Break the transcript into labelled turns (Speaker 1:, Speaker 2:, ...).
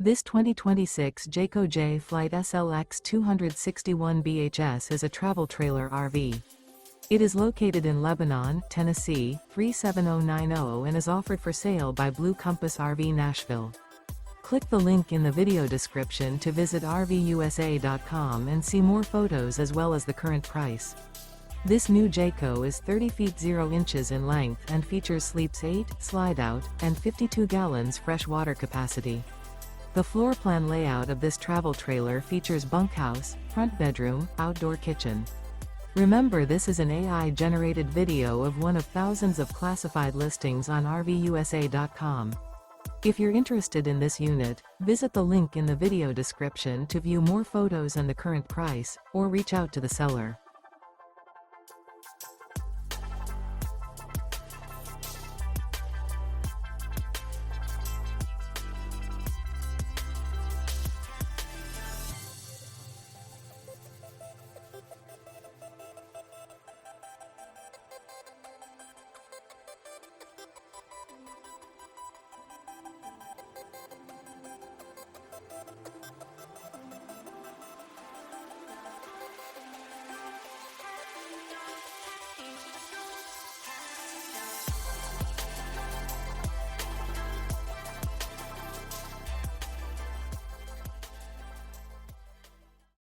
Speaker 1: This 2026 Jayco Jay Flight SLX 261 BHS is a travel trailer RV. It is located in Lebanon, Tennessee, 37090 and is offered for sale by Blue Compass RV Nashville. Click the link in the video description to visit RVUSA.com and see more photos as well as the current price. This new Jayco is 30 feet 0 inches in length and features sleeps 8, slide-out, and 52 gallons fresh water capacity. The floor plan layout of this travel trailer features bunkhouse, front bedroom, outdoor kitchen. Remember, this is an AI-generated video of one of thousands of classified listings on RVUSA.com. If you're interested in this unit, visit the link in the video description to view more photos and the current price, or reach out to the seller.